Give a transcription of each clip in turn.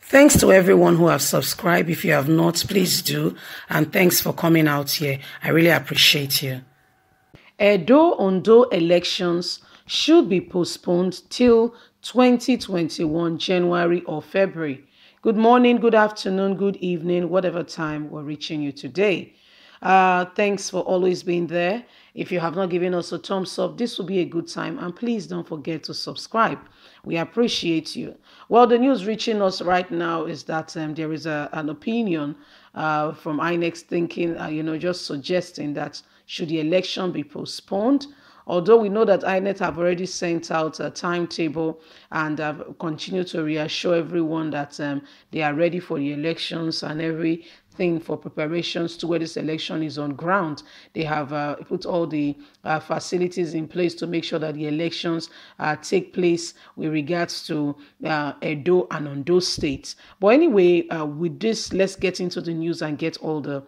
Thanks to everyone who have subscribed. If you have not, please do. And thanks for coming out here. I really appreciate you. Ondo elections should be postponed till 2021 January or February. Good morning, good afternoon, good evening, whatever time we're reaching you today. Thanks for always being there. If you have not given us a thumbs up, this will be a good time. And please don't forget to subscribe. We appreciate you. Well, the news reaching us right now is that there is an opinion from INEC thinking, just suggesting that should the election be postponed. Although we know that INEC have already sent out a timetable and continue to reassure everyone that they are ready for the elections and everything for preparations to where this election is on ground. They have put all the facilities in place to make sure that the elections take place with regards to Edo and Ondo states. But anyway, with this, let's get into the news and get all the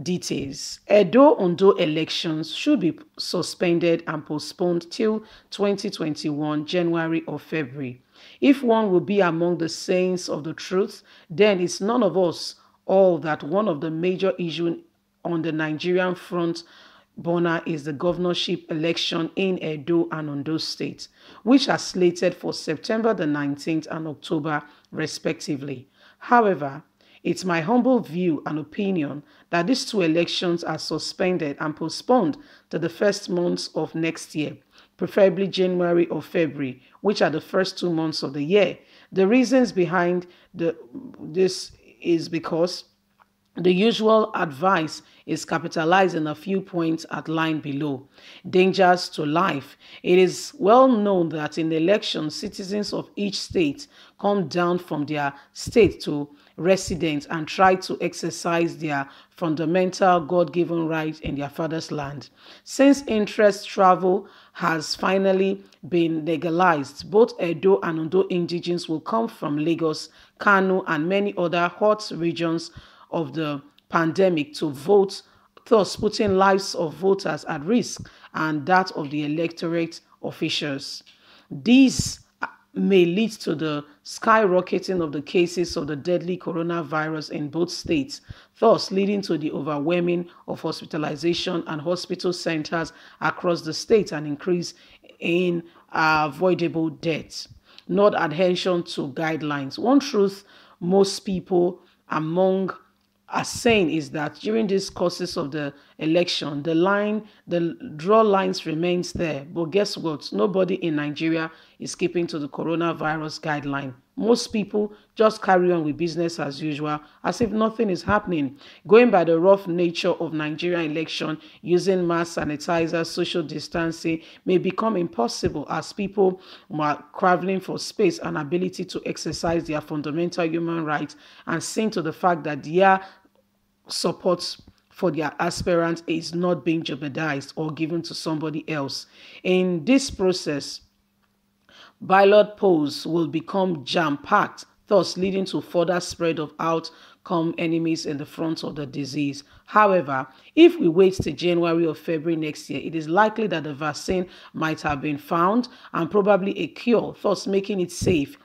details. Ondo elections should be suspended and postponed till 2021 January or February. If one will be among the saints of the truth, then it's none of us all that one of the major issues on the Nigerian front burner is the governorship election in Edo and Ondo states, which are slated for September the 19th and October respectively. However, it's my humble view and opinion that these two elections are suspended and postponed to the first months of next year, preferably January or February, which are the first 2 months of the year. The reasons behind this is because the usual advice is capitalized in a few points outlined below. Dangers to life. It is well known that in elections, citizens of each state come down from their state to residents and try to exercise their fundamental God-given right in their father's land. Since interest travel has finally been legalized, both Edo and Ondo indigenes will come from Lagos, Kano, and many other hot regions of the pandemic to vote, thus putting lives of voters at risk and that of the electorate officials. These may lead to the skyrocketing of the cases of the deadly coronavirus in both states, thus leading to the overwhelming of hospitalization and hospital centers across the state and increase in avoidable deaths. Not adhesion to guidelines. One truth most people among are saying is that during these courses of the election, the draw lines remains there. But guess what? Nobody in Nigeria is keeping to the coronavirus guideline. Most people just carry on with business as usual, as if nothing is happening. Going by the rough nature of Nigerian election, using mask sanitizer, social distancing may become impossible as people are craveling for space and ability to exercise their fundamental human rights and seeing to the fact that their support for their aspirants is not being jeopardized or given to somebody else. In this process, ballot polls will become jam-packed, thus leading to further spread of outcome enemies in the front of the disease. However, if we wait till January or February next year, it is likely that the vaccine might have been found and probably a cure, thus making it safe.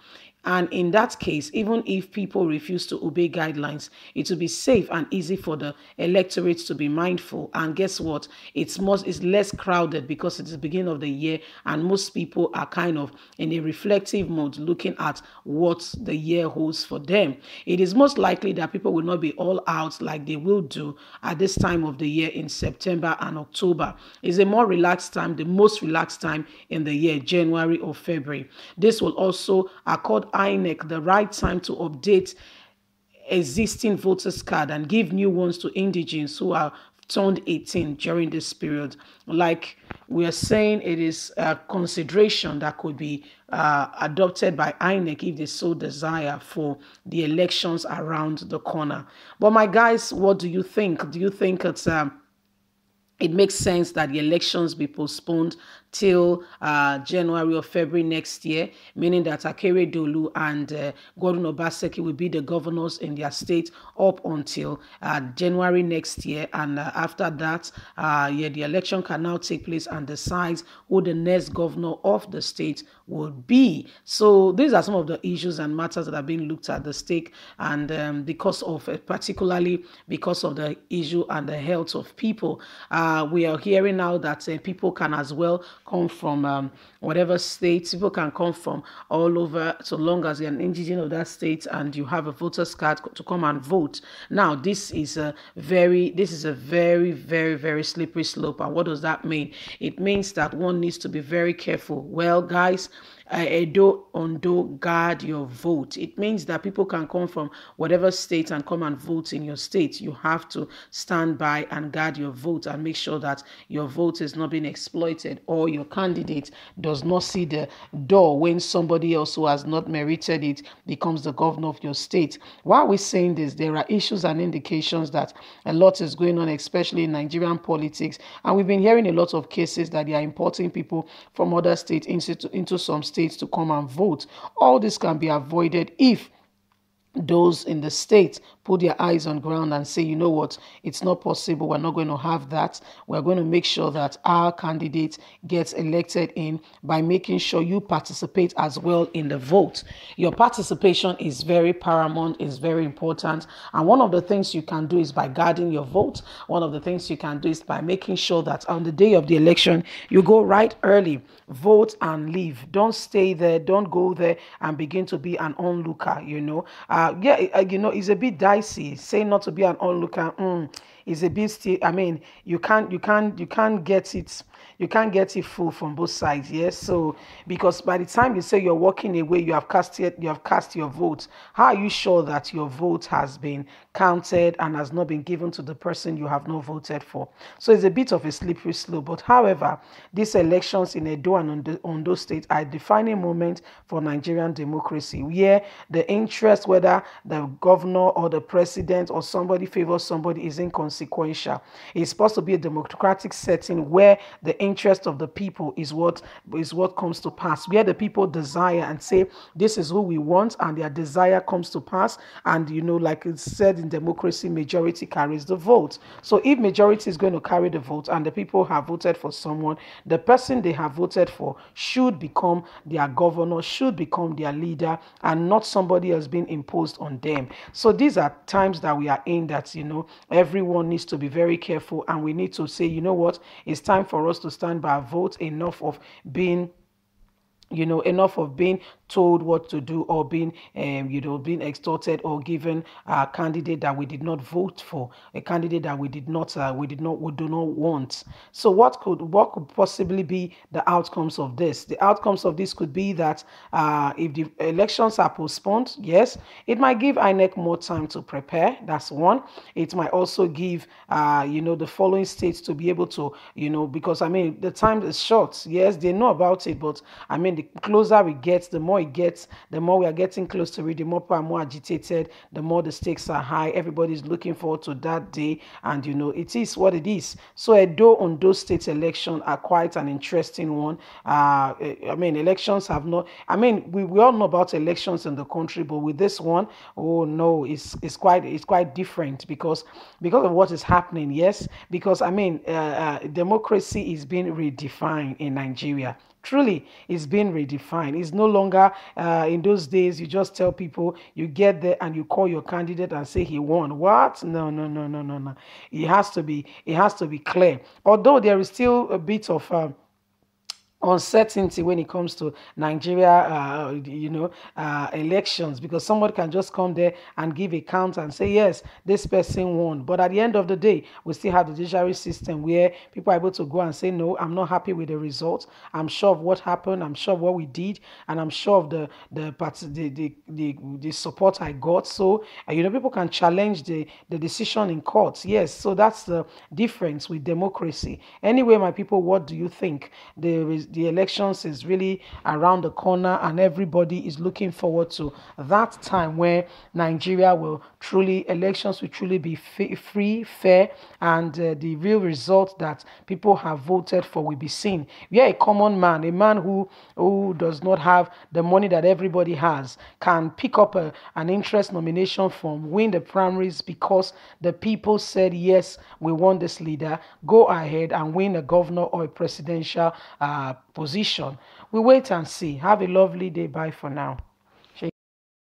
And in that case, even if people refuse to obey guidelines, it will be safe and easy for the electorate to be mindful. And guess what? It's less crowded because it's the beginning of the year and most people are kind of in a reflective mode looking at what the year holds for them. It is most likely that people will not be all out like they will do at this time of the year in September and October. It's a more relaxed time, the most relaxed time in the year, January or February. This will also accord INEC the right time to update existing voters card and give new ones to indigenes who are turned 18 during this period. Like we are saying, it is a consideration that could be adopted by INEC if they so desire for the elections around the corner. But my guys, what do you think? Do you think it's it makes sense that the elections be postponed till January or February next year, meaning that Akere Dolu and Godwin Obaseki will be the governors in their state up until January next year. And after that, the election can now take place and decide who the next governor of the state will be. So these are some of the issues and matters that are being looked at the stake, and because of particularly because of the issue and the health of people. We are hearing now that people can as well come from whatever state. People can come from all over, so long as you're an indigenous of that state and you have a voter's card to come and vote. Now, this is a very, very, very slippery slope. And what does that mean? It means that one needs to be very careful. Well, guys, Edo, Ondo, guard your vote. It means that people can come from whatever state and come and vote in your state. You have to stand by and guard your vote and make sure that your vote is not being exploited, or your candidate does not see the door when somebody else who has not merited it becomes the governor of your state. While we're saying this, there are issues and indications that a lot is going on, especially in Nigerian politics. And we've been hearing a lot of cases that they are importing people from other states into some states to come and vote. All this can be avoided if those in the state put their eyes on ground and say, you know what, it's not possible. We're not going to have that. We're going to make sure that our candidate gets elected in by making sure you participate as well in the vote. Your participation is very paramount, is very important. And one of the things you can do is by guarding your vote. One of the things you can do is by making sure that on the day of the election, you go right early, vote and leave. Don't stay there. Don't go there and begin to be an onlooker, it's a bit dicey. Say not to be an onlooker is a bit still. I mean, you can't get it. You can't get it full from both sides. Yes. So because by the time you say you're walking away, you have cast your vote. How are you sure that your vote has been counted and has not been given to the person you have not voted for? So it's a bit of a slippery slope. But however, these elections in Edo and Ondo State are a defining moment for Nigerian democracy, where the interest, whether the governor or the president or somebody favors somebody, is inconsequential. It's supposed to be a democratic setting where the interest of the people is what comes to pass, where the people desire and say, this is who we want, and their desire comes to pass. And like it's said in democracy, majority carries the vote. So if majority is going to carry the vote and the people have voted for someone, the person they have voted for should become their governor, should become their leader, and not somebody else being imposed on them. So these are times that we are in that everyone needs to be very careful, and we need to say, you know what, it's time for us to stand by our vote. Enough of being told what to do, or being being extorted, or given a candidate that we did not vote for, a candidate that we do not want. So what could possibly be the outcomes of this? The outcomes of this could be that if the elections are postponed, yes, it might give INEC more time to prepare. That's one. It might also give the following states to be able to, because the time is short. Yes, they know about it, but the closer we get, the more it gets, the more we are getting close to it, the more people are more agitated, the more the stakes are high. Everybody's looking forward to that day, and it is what it is. So Edo on those state elections are quite an interesting one. Elections have not, we all know about elections in the country, but with this one, oh no, it's quite different because of what is happening. Yes, because democracy is being redefined in Nigeria. Truly, it's been redefined. It's no longer in those days you just tell people, you get there and you call your candidate and say he won. What? No. It has to be clear. Although there is still a bit of uncertainty when it comes to Nigeria, elections, because somebody can just come there and give a count and say, yes, this person won. But at the end of the day, we still have the judiciary system where people are able to go and say, no, I'm not happy with the results. I'm sure of what happened. I'm sure of what we did. And I'm sure of the support I got. So, people can challenge the decision in courts. Yes, so that's the difference with democracy. Anyway, my people, what do you think? the elections is really around the corner, and everybody is looking forward to that time where Nigeria will truly, elections will truly be free, fair, and the real result that people have voted for will be seen. We are a common man, a man who does not have the money that everybody has, can pick up an interest nomination form, win the primaries because the people said, yes, we want this leader, go ahead and win a governor or a presidential position. We wait and see. Have a lovely day. Bye for now.